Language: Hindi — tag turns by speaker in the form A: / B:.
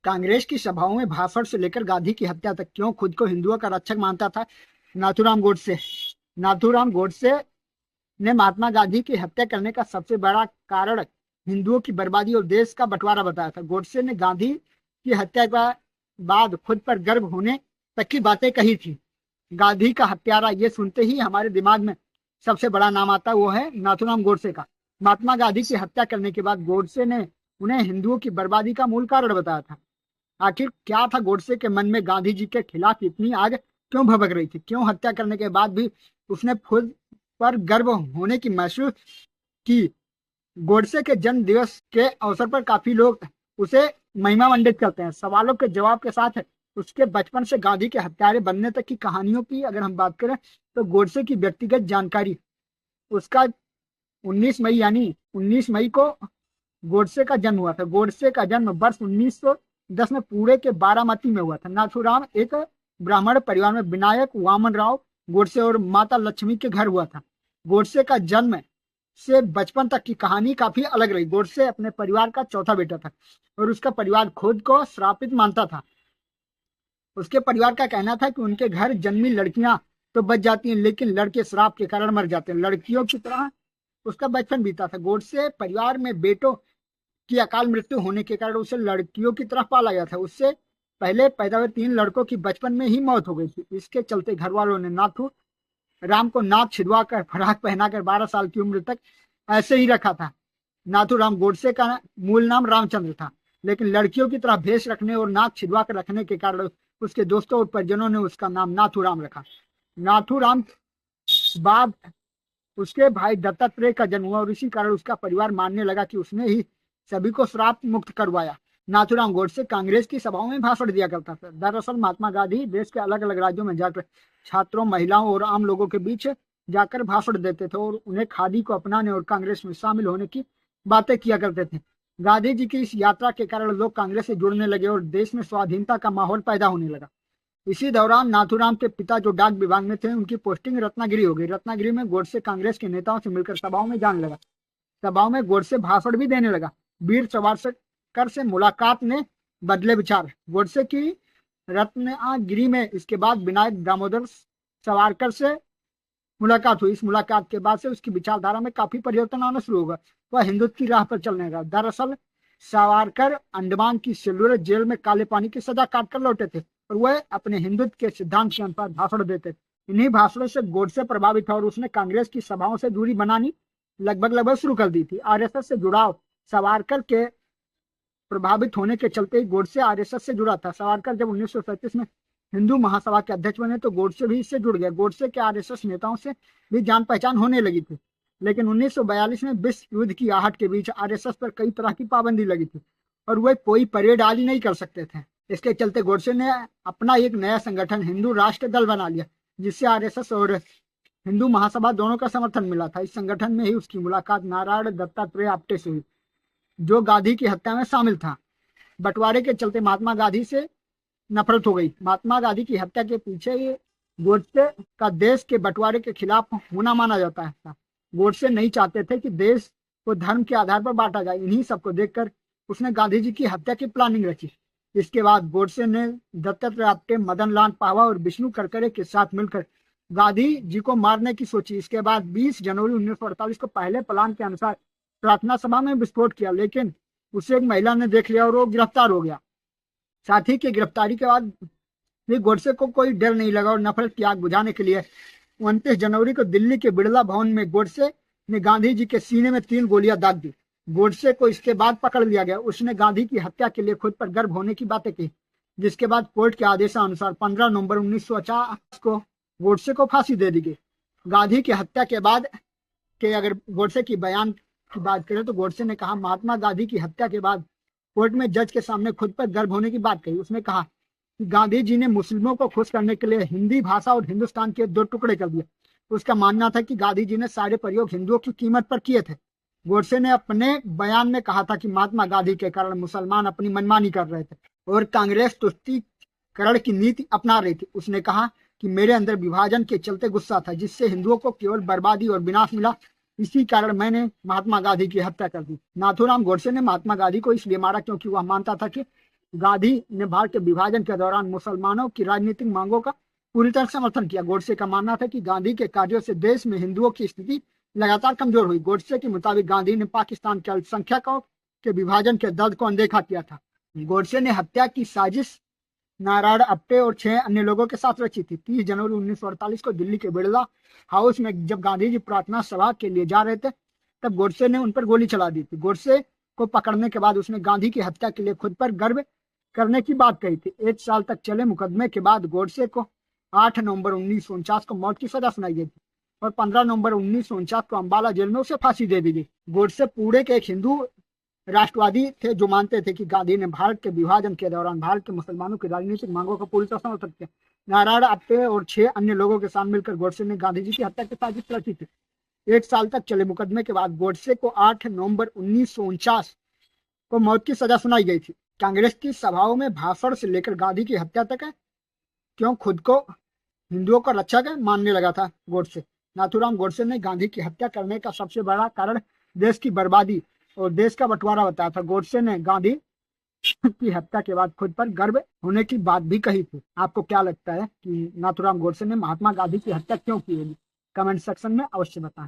A: कांग्रेस की सभाओं में भाषण से लेकर गांधी की हत्या तक क्यों खुद को हिंदुओं का रक्षक मानता था नाथूराम गोडसे। नाथूराम गोडसे ने महात्मा गांधी की हत्या करने का सबसे बड़ा कारण हिंदुओं की बर्बादी और देश का बंटवारा बताया था। गोडसे ने गांधी की हत्या के बाद खुद पर गर्व होने तक की बातें कही थी। गांधी का हत्यारा, ये सुनते ही हमारे दिमाग में सबसे बड़ा नाम आता है, वो है नाथूराम गोडसे का। महात्मा गांधी की हत्या करने के बाद गोडसे ने उन्हें हिंदुओं की बर्बादी का मूल कारण बताया था। आखिर क्या था गोडसे के मन में? गांधी जी के खिलाफ इतनी आग क्यों भभक रही थी? क्यों हत्या करने के बाद भी उसने खुद पर गर्व होने की महसूस की? गोडसे के जन्म दिवस के अवसर पर काफी लोग उसे महिमा मंडित करते हैं। सवालों के जवाब के साथ उसके बचपन से गांधी के हत्यारे बनने तक की कहानियों की अगर हम बात करें तो गोडसे की व्यक्तिगत जानकारी। उसका 19 मई यानी 19 मई को गोडसे का जन्म हुआ था। गोडसे का जन्म वर्ष 1910 में पुणे के बारामती में हुआ था। नाथूराम एक ब्राह्मण परिवार में विनायक वामन राव गोडसे और माता लक्ष्मी के घर हुआ था। गोडसे का जन्म से बचपन तक की कहानी काफी अलग रही। गोडसे अपने परिवार का चौथा बेटा था और उसका परिवार खुद को श्रापित मानता था। उसके परिवार का कहना था कि उनके घर जन्मी लड़कियां तो बच जाती हैं, लेकिन लड़के श्राप के कारण मर जाते हैं। लड़कियों की तरह उसका बचपन बीता था। गोडसे परिवार में बेटों की अकाल मृत्यु होने के कारण उसे लड़कियों की तरफ पाला गया था। उससे पहले पैदा हुए 3 लड़कों की बचपन में ही मौत हो गई थी। इसके चलते घर वालों ने नाथू राम को नाक छिदवा कर फराक पहनाकर 12 साल की उम्र तक ऐसे ही रखा था। नाथूराम गोडसे का मूल नाम रामचंद्र था, लेकिन लड़कियों की तरह भेष रखने और नाक छिदवा कर रखने के कारण उसके दोस्तों और परिजनों ने उसका नाम नाथूराम रखा। नाथूराम बाद उसके भाई दत्तात्रेय का जन्म हुआ और इसी कारण उसका परिवार मानने लगा कि उसने ही सभी को श्राप मुक्त करवाया। नाथूराम गोडसे कांग्रेस की सभाओं में भाषण दिया करता था। दरअसल महात्मा गांधी देश के अलग अलग राज्यों में जाकर छात्रों, महिलाओं और आम लोगों के बीच जाकर भाषण देते थे और उन्हें खादी को अपनाने और कांग्रेस में शामिल होने की बातें किया करते थे। गांधी जी की इस यात्रा के कारण लोग कांग्रेस से जुड़ने लगे और देश में स्वाधीनता का माहौल पैदा होने लगा। इसी दौरान नाथूराम के पिता जो डाक विभाग में थे, उनकी पोस्टिंग रत्नागिरी हो गई। रत्नागिरी में गोडसे कांग्रेस के नेताओं से मिलकर सभाओं में जाने लगा। सभाओं में गोडसे भाषण भी देने लगा। वीर सावरकर से मुलाकात ने बदले विचार। गोडसे की रत्नागिरी में इसके बाद विनायक दामोदर सावरकर से मुलाकात हुई। इस मुलाकात के बाद से उसकी विचारधारा में काफी परिवर्तन आना शुरू होगा। वह हिंदुत्व की राह पर चलने लगा। दरअसल सावरकर अंडमान की सेलुलर जेल में काले पानी की सजा काटकर लौटे थे और वह अपने हिंदुत्व के सिद्धांत के अनुसार भाषण देते थे। इन्हीं भाषणों से गोडसे प्रभावित था और उसने कांग्रेस की सभाओं से दूरी बनानी लगभग शुरू कर दी थी। आरएसएस से जुड़ाव सावरकर के प्रभावित होने के चलते गोडसे आरएसएस से जुड़ा था। सावरकर जब 1937 में हिंदू महासभा के अध्यक्ष बने तो गोडसे भी इससे जुड़ गया। गोडसे के आरएसएस नेताओं से भी जान पहचान होने लगी थी, लेकिन 1942 में विश्व युद्ध की आहट के बीच आरएसएस पर कई तरह की पाबंदी लगी थी और वे कोई परेड आदि नहीं कर सकते थे। इसके चलते गोडसे ने अपना एक नया संगठन हिंदू राष्ट्र दल बना लिया, जिससे आरएसएस और हिंदू महासभा दोनों का समर्थन मिला था। इस संगठन में ही उसकी मुलाकात नारायण दत्तात्रेय आप्टे से हुई, जो गांधी की हत्या में शामिल था। बंटवारे के चलते महात्मा गांधी से नफरत हो गई। महात्मा गांधी की हत्या के पीछे ये गोडसे का देश के बंटवारे के खिलाफ होना माना जाता है। गोडसे नहीं चाहते थे कि देश को धर्म के आधार पर बांटा जाए। इन्हीं सबको देखकर उसने गांधी जी की हत्या की प्लानिंग रची। इसके बाद गोडसे ने दत्तात्रेय आप्टे, मदन लाल पावा और विष्णु करकरे के साथ मिलकर गांधी जी को मारने की सोची। इसके बाद 20 जनवरी 1948 को पहले प्लान के अनुसार प्रार्थना सभा में विस्फोट किया, लेकिन उसे एक महिला ने देख लिया और वो गिरफ्तार हो गया। साथी की गिरफ्तारी के बाद भी गोडसे को कोई डर नहीं लगा और नफरत की आग बुझाने के लिए 29 जनवरी को दिल्ली के बिड़ला भवन में गोडसे ने गांधी जी के सीने में 3 गोलियां दाग दी। गोडसे को इसके बाद पकड़ लिया गया। उसने गांधी की हत्या के लिए खुद पर गर्व होने की बातें की, जिसके बाद कोर्ट के आदेशानुसार 15 नवंबर 1950 को गोडसे को फांसी दे दी गई। गांधी की हत्या के बाद के अगर गोडसे की बयान की बात करें तो गोडसे ने कहा, महात्मा गांधी की हत्या के बाद कोर्ट में जज के सामने खुद पर गर्व होने की बात कही। उसने कहा कि गांधी जी ने मुस्लिमों को खुश करने के लिए हिंदी भाषा और हिंदुस्तान के 2 टुकड़े कर दिए। उसका मानना था कि गांधी जी ने सारे प्रयोग हिंदुओं की कीमत पर किए थे। गोडसे ने अपने बयान में कहा था कि महात्मा गांधी के कारण मुसलमान अपनी मनमानी कर रहे थे और कांग्रेस तुष्टीकरण की नीति अपना रही थी। उसने कहा कि मेरे अंदर विभाजन के चलते गुस्सा था, जिससे हिंदुओं को केवल बर्बादी और विनाश मिला। इसी कारण मैंने महात्मा गांधी की हत्या कर दी। नाथूराम गोडसे ने महात्मा गांधी को इसलिए मारा क्योंकि वह मानता था कि गांधी ने भारत के विभाजन के दौरान मुसलमानों की राजनीतिक मांगों का पूरी तरह समर्थन किया। गोडसे का मानना था कि गांधी के कार्यों से देश में हिंदुओं की स्थिति लगातार कमजोर हुई। गोडसे के मुताबिक गांधी ने पाकिस्तान के अल्पसंख्यकों के विभाजन के दर्द को अनदेखा किया था। गोडसे ने हत्या की साजिश नारायण अप्टे और 6 अन्य लोगों के साथ रची थी। 30 जनवरी 1948 को दिल्ली के बिरला हाउस में जब गांधी जी प्रार्थना सभा के लिए जा रहे थे, तब गोडसे ने उन पर गोली चला दी थी। गोडसे को पकड़ने के बाद उसने गांधी की हत्या के लिए खुद पर गर्व करने की बात कही थी। 1 साल तक चले मुकदमे के बाद गोडसे को 8 नवंबर 1949 को मौत की सजा सुनाई गई थी और 15 नवंबर 1949 को अंबाला जेल में उसे फांसी दे दी गई। गोडसे पूरे के एक हिंदू राष्ट्रवादी थे जो मानते थे कि गांधी ने भारत के विभाजन के दौरान भारत के मुसलमानों की राजनीतिक मांगों का पूरी तरह समर्थन किया। नारायण अप्टे और 6 अन्य लोगों के साथ मिलकर गोडसे ने गांधी जी की हत्या की साजिश रची थी। 1 साल तक चले मुकदमे के बाद गोडसे को 8 नवंबर 1949 को मौत की सजा सुनाई गई थी। कांग्रेस की सभाओं में भाषण से लेकर गांधी की हत्या तक क्यों खुद को हिंदुओं का रक्षक मानने लगा था गोडसे। नाथूराम गोडसे ने गांधी की हत्या करने का सबसे बड़ा कारण देश की बर्बादी और देश का बंटवारा बताया था। गोडसे ने गांधी की हत्या के बाद खुद पर गर्व होने की बात भी कही थी। आपको क्या लगता है कि नाथूराम गोडसे ने महात्मा गांधी की हत्या क्यों की होगी? कमेंट सेक्शन में अवश्य बताएं।